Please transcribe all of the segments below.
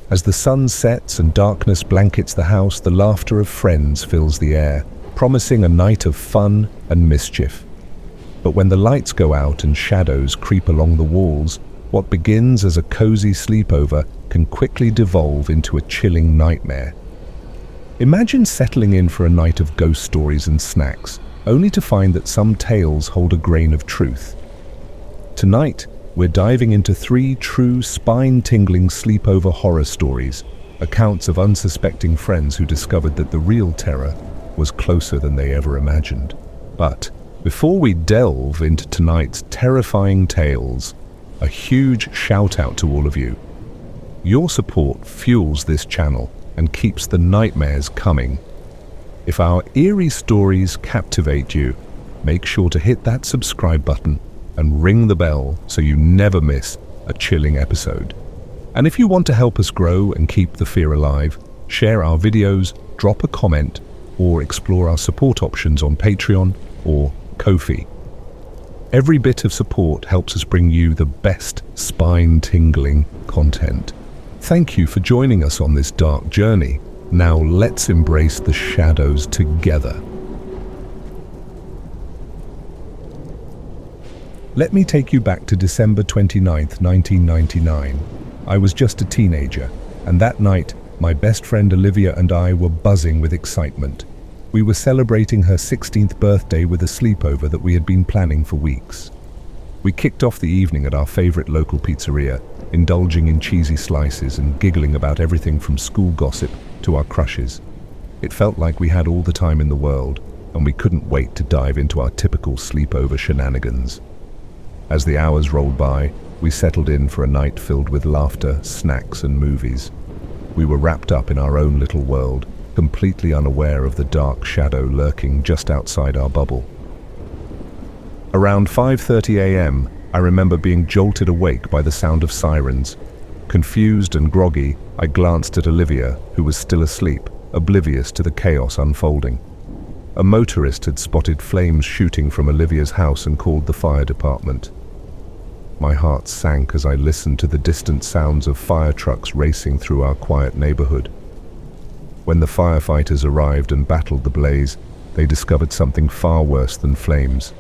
As the sun sets and darkness blankets the house, the laughter of friends fills the air, promising a night of fun and mischief. But when the lights go out and shadows creep along the walls, what begins as a cozy sleepover can quickly devolve into a chilling nightmare. Imagine settling in for a night of ghost stories and snacks, only to find that some tales hold a grain of truth. Tonight, we're diving into 3 true spine-tingling sleepover horror stories, accounts of unsuspecting friends who discovered that the real terror was closer than they ever imagined. But before we delve into tonight's terrifying tales, a huge shout out to all of you. Your support fuels this channel and keeps the nightmares coming. If our eerie stories captivate you, make sure to hit that subscribe button and ring the bell so you never miss a chilling episode. And if you want to help us grow and keep the fear alive, share our videos, drop a comment, or explore our support options on Patreon or Ko-fi. Every bit of support helps us bring you the best spine-tingling content. Thank you for joining us on this dark journey. Now let's embrace the shadows together. Let me take you back to December 29th, 1999. I was just a teenager, and that night, my best friend Olivia and I were buzzing with excitement. We were celebrating her 16th birthday with a sleepover that we had been planning for weeks. We kicked off the evening at our favorite local pizzeria, indulging in cheesy slices and giggling about everything from school gossip to our crushes. It felt like we had all the time in the world, and we couldn't wait to dive into our typical sleepover shenanigans. As the hours rolled by, we settled in for a night filled with laughter, snacks, and movies. We were wrapped up in our own little world, completely unaware of the dark shadow lurking just outside our bubble. Around 5:30 a.m., I remember being jolted awake by the sound of sirens. Confused and groggy, I glanced at Olivia, who was still asleep, oblivious to the chaos unfolding. A motorist had spotted flames shooting from Olivia's house and called the fire department. My heart sank as I listened to the distant sounds of fire trucks racing through our quiet neighborhood. When the firefighters arrived and battled the blaze, they discovered something far worse than flames.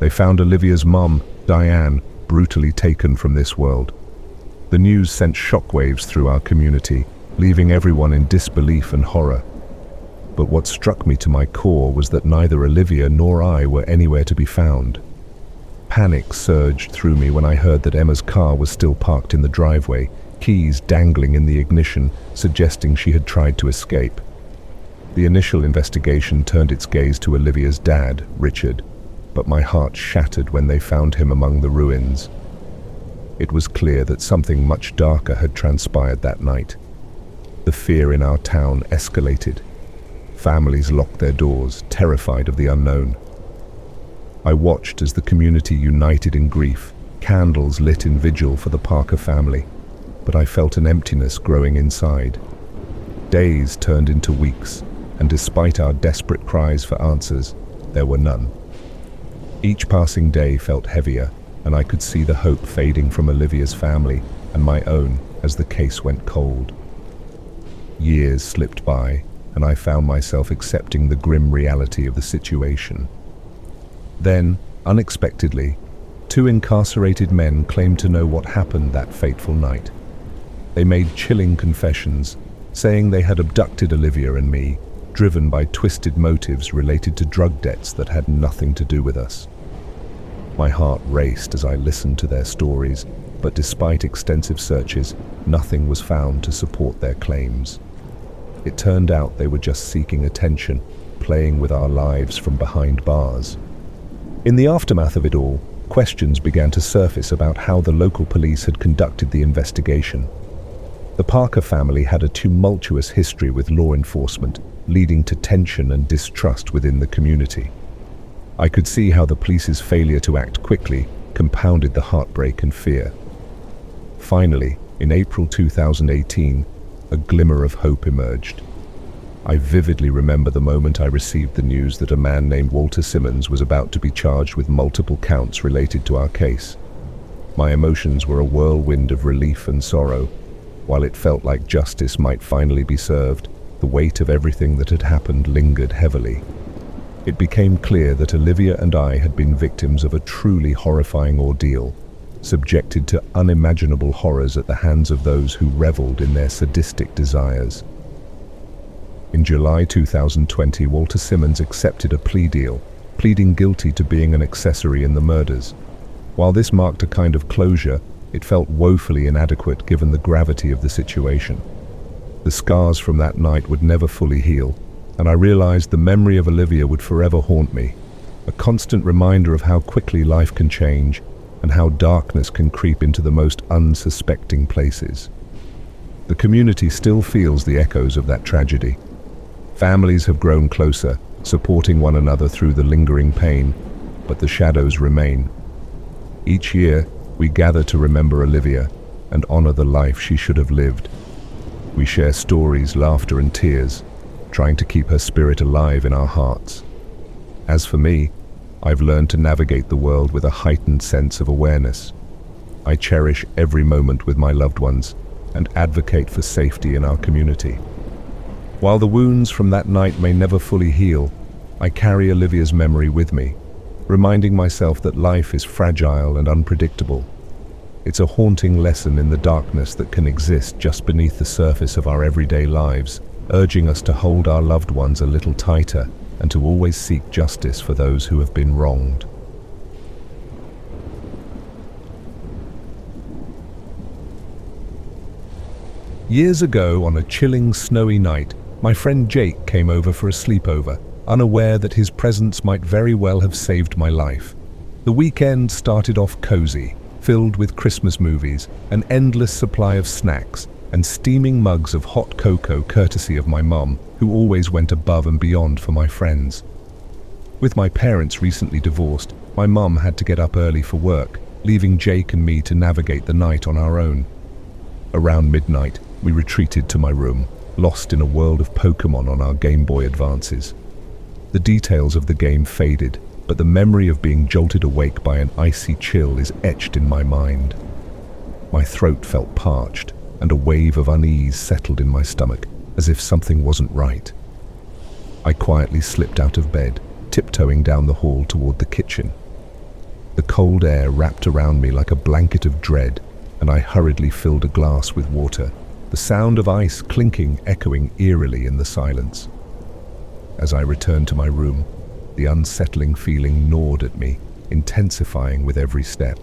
They found Olivia's mum, Diane, brutally taken from this world. The news sent shockwaves through our community, leaving everyone in disbelief and horror. But what struck me to my core was that neither Olivia nor I were anywhere to be found. Panic surged through me when I heard that Emma's car was still parked in the driveway, keys dangling in the ignition, suggesting she had tried to escape. The initial investigation turned its gaze to Olivia's dad, Richard, but my heart shattered when they found him among the ruins. It was clear that something much darker had transpired that night. The fear in our town escalated. Families locked their doors, terrified of the unknown. I watched as the community united in grief, candles lit in vigil for the Parker family, but I felt an emptiness growing inside. Days turned into weeks, and despite our desperate cries for answers, there were none. Each passing day felt heavier, and I could see the hope fading from Olivia's family and my own as the case went cold. Years slipped by, and I found myself accepting the grim reality of the situation. Then, unexpectedly, 2 incarcerated men claimed to know what happened that fateful night. They made chilling confessions, saying they had abducted Olivia and me, driven by twisted motives related to drug debts that had nothing to do with us. My heart raced as I listened to their stories, but despite extensive searches, nothing was found to support their claims. It turned out they were just seeking attention, playing with our lives from behind bars. In the aftermath of it all, questions began to surface about how the local police had conducted the investigation. The Parker family had a tumultuous history with law enforcement, leading to tension and distrust within the community. I could see how the police's failure to act quickly compounded the heartbreak and fear. Finally, in April 2018, a glimmer of hope emerged. I vividly remember the moment I received the news that a man named Walter Simmons was about to be charged with multiple counts related to our case. My emotions were a whirlwind of relief and sorrow. While it felt like justice might finally be served, the weight of everything that had happened lingered heavily. It became clear that Olivia and I had been victims of a truly horrifying ordeal, subjected to unimaginable horrors at the hands of those who reveled in their sadistic desires. In July 2020, Walter Simmons accepted a plea deal, pleading guilty to being an accessory in the murders. While this marked a kind of closure, it felt woefully inadequate given the gravity of the situation. The scars from that night would never fully heal, and I realized the memory of Olivia would forever haunt me, a constant reminder of how quickly life can change and how darkness can creep into the most unsuspecting places. The community still feels the echoes of that tragedy. Families have grown closer, supporting one another through the lingering pain, but the shadows remain. Each year, we gather to remember Olivia and honor the life she should have lived. We share stories, laughter, and tears, trying to keep her spirit alive in our hearts. As for me, I've learned to navigate the world with a heightened sense of awareness. I cherish every moment with my loved ones and advocate for safety in our community. While the wounds from that night may never fully heal, I carry Olivia's memory with me, reminding myself that life is fragile and unpredictable. It's a haunting lesson in the darkness that can exist just beneath the surface of our everyday lives, urging us to hold our loved ones a little tighter and to always seek justice for those who have been wronged. Years ago, on a chilling, snowy night, my friend Jake came over for a sleepover, unaware that his presence might very well have saved my life. The weekend started off cozy, filled with Christmas movies, an endless supply of snacks, and steaming mugs of hot cocoa courtesy of my mum, who always went above and beyond for my friends. With my parents recently divorced, my mum had to get up early for work, leaving Jake and me to navigate the night on our own. Around midnight, we retreated to my room, lost in a world of Pokémon on our Game Boy Advances. The details of the game faded, but the memory of being jolted awake by an icy chill is etched in my mind. My throat felt parched, and a wave of unease settled in my stomach, as if something wasn't right. I quietly slipped out of bed, tiptoeing down the hall toward the kitchen. The cold air wrapped around me like a blanket of dread, and I hurriedly filled a glass with water, the sound of ice clinking echoing eerily in the silence. As I returned to my room, the unsettling feeling gnawed at me, intensifying with every step.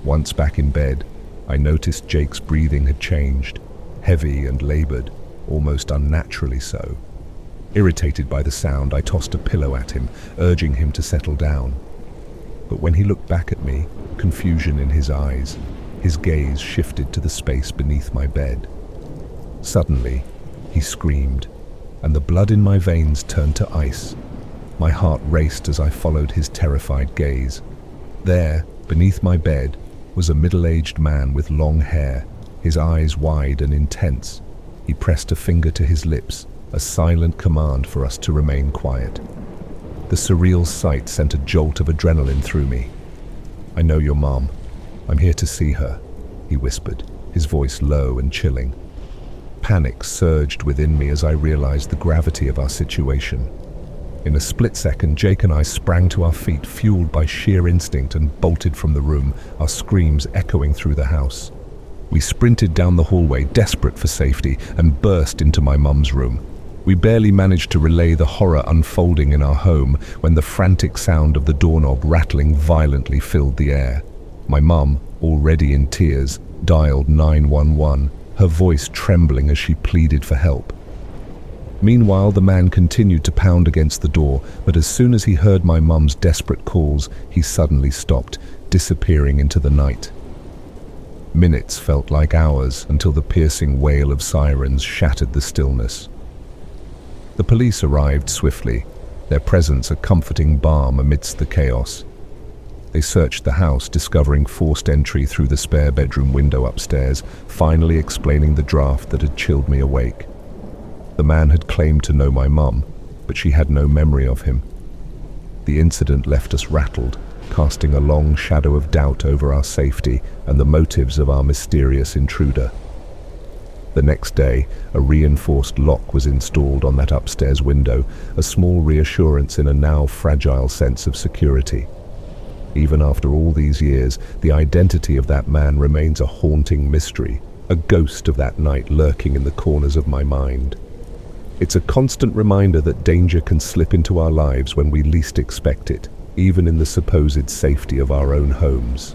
Once back in bed, I noticed Jake's breathing had changed, heavy and labored, almost unnaturally so. Irritated by the sound, I tossed a pillow at him, urging him to settle down. But when he looked back at me, confusion in his eyes, his gaze shifted to the space beneath my bed. Suddenly, he screamed, and the blood in my veins turned to ice. My heart raced as I followed his terrified gaze. There, beneath my bed, was a middle-aged man with long hair, his eyes wide and intense. He pressed a finger to his lips, a silent command for us to remain quiet. The surreal sight sent a jolt of adrenaline through me. "I know your mom. I'm here to see her," he whispered, his voice low and chilling. Panic surged within me as I realized the gravity of our situation. In a split second, Jake and I sprang to our feet, fueled by sheer instinct, and bolted from the room, our screams echoing through the house. We sprinted down the hallway, desperate for safety, and burst into my mum's room. We barely managed to relay the horror unfolding in our home when the frantic sound of the doorknob rattling violently filled the air. My mum, already in tears, dialed 911, her voice trembling as she pleaded for help. Meanwhile, the man continued to pound against the door, but as soon as he heard my mum's desperate calls, he suddenly stopped, disappearing into the night. Minutes felt like hours until the piercing wail of sirens shattered the stillness. The police arrived swiftly, their presence a comforting balm amidst the chaos. They searched the house, discovering forced entry through the spare bedroom window upstairs, finally explaining the draft that had chilled me awake. The man had claimed to know my mum, but she had no memory of him. The incident left us rattled, casting a long shadow of doubt over our safety and the motives of our mysterious intruder. The next day, a reinforced lock was installed on that upstairs window, a small reassurance in a now fragile sense of security. Even after all these years, the identity of that man remains a haunting mystery, a ghost of that night lurking in the corners of my mind. It's a constant reminder that danger can slip into our lives when we least expect it, even in the supposed safety of our own homes.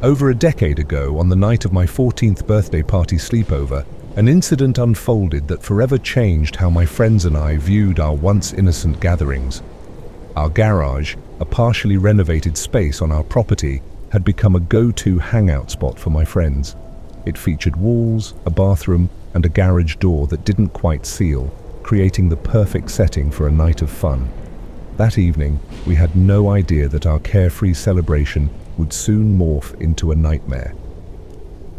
Over a decade ago, on the night of my 14th birthday party sleepover, an incident unfolded that forever changed how my friends and I viewed our once innocent gatherings. Our garage, a partially renovated space on our property, had become a go-to hangout spot for my friends. It featured walls, a bathroom, and a garage door that didn't quite seal, creating the perfect setting for a night of fun. That evening, we had no idea that our carefree celebration would soon morph into a nightmare.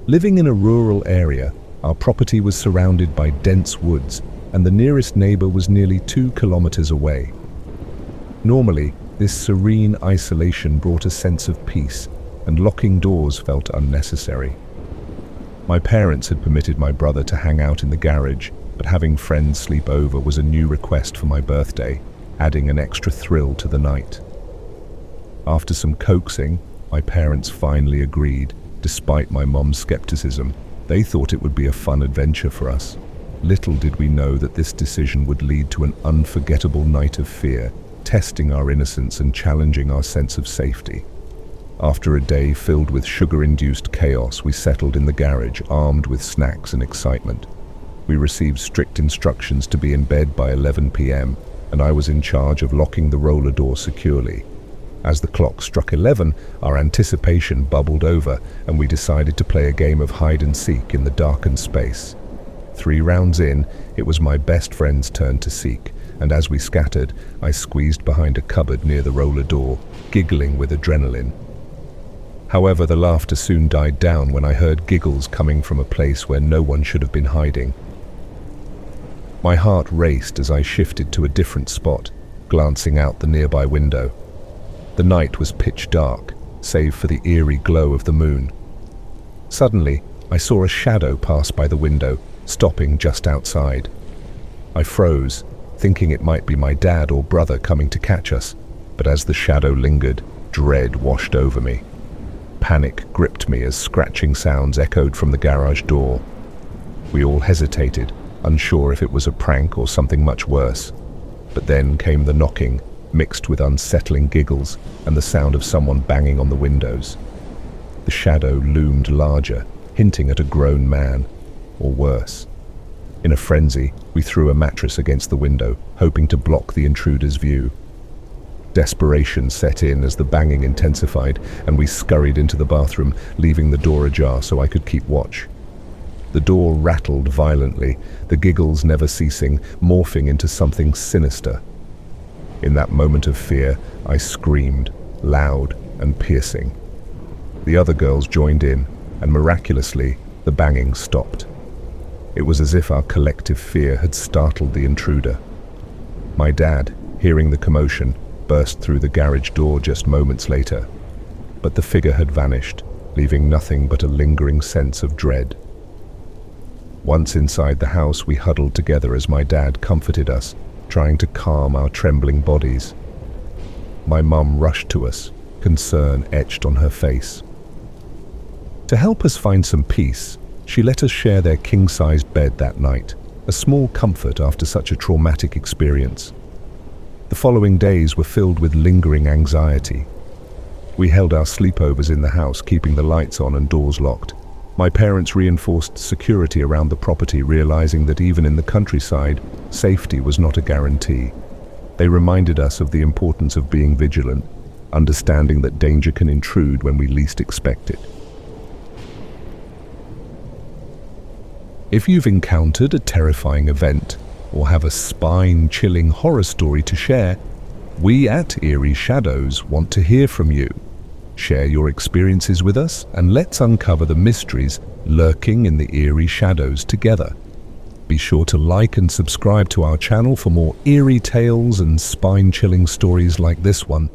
Living in a rural area, our property was surrounded by dense woods, and the nearest neighbor was nearly 2 kilometers away. Normally, this serene isolation brought a sense of peace, and locking doors felt unnecessary. My parents had permitted my brother to hang out in the garage, but having friends sleep over was a new request for my birthday, adding an extra thrill to the night. After some coaxing, my parents finally agreed, despite my mom's skepticism. They thought it would be a fun adventure for us. Little did we know that this decision would lead to an unforgettable night of fear, testing our innocence and challenging our sense of safety. After a day filled with sugar-induced chaos, we settled in the garage, armed with snacks and excitement. We received strict instructions to be in bed by 11 p.m., and I was in charge of locking the roller door securely. As the clock struck 11, our anticipation bubbled over, and we decided to play a game of hide-and-seek in the darkened space. 3 rounds in, it was my best friend's turn to seek, and as we scattered, I squeezed behind a cupboard near the roller door, giggling with adrenaline. However, the laughter soon died down when I heard giggles coming from a place where no one should have been hiding. My heart raced as I shifted to a different spot, glancing out the nearby window. The night was pitch dark, save for the eerie glow of the moon. Suddenly, I saw a shadow pass by the window, stopping just outside. I froze, thinking it might be my dad or brother coming to catch us, but as the shadow lingered, dread washed over me. Panic gripped me as scratching sounds echoed from the garage door. We all hesitated, unsure if it was a prank or something much worse. But then came the knocking, mixed with unsettling giggles and the sound of someone banging on the windows. The shadow loomed larger, hinting at a grown man, or worse. In a frenzy, we threw a mattress against the window, hoping to block the intruder's view. Desperation set in as the banging intensified, and we scurried into the bathroom, leaving the door ajar so I could keep watch. The door rattled violently, the giggles never ceasing, morphing into something sinister. In that moment of fear, I screamed, loud and piercing. The other girls joined in, and miraculously, the banging stopped. It was as if our collective fear had startled the intruder. My dad, hearing the commotion, burst through the garage door just moments later. But the figure had vanished, leaving nothing but a lingering sense of dread. Once inside the house, we huddled together as my dad comforted us, trying to calm our trembling bodies. My mum rushed to us, concern etched on her face. To help us find some peace, she let us share their king-sized bed that night, a small comfort after such a traumatic experience. The following days were filled with lingering anxiety. We held our sleepovers in the house, keeping the lights on and doors locked. My parents reinforced security around the property, realizing that even in the countryside, safety was not a guarantee. They reminded us of the importance of being vigilant, understanding that danger can intrude when we least expect it. If you've encountered a terrifying event, or have a spine-chilling horror story to share, we at Eerie Shadows want to hear from you. Share your experiences with us, and let's uncover the mysteries lurking in the eerie shadows together. Be sure to like and subscribe to our channel for more eerie tales and spine-chilling stories like this one.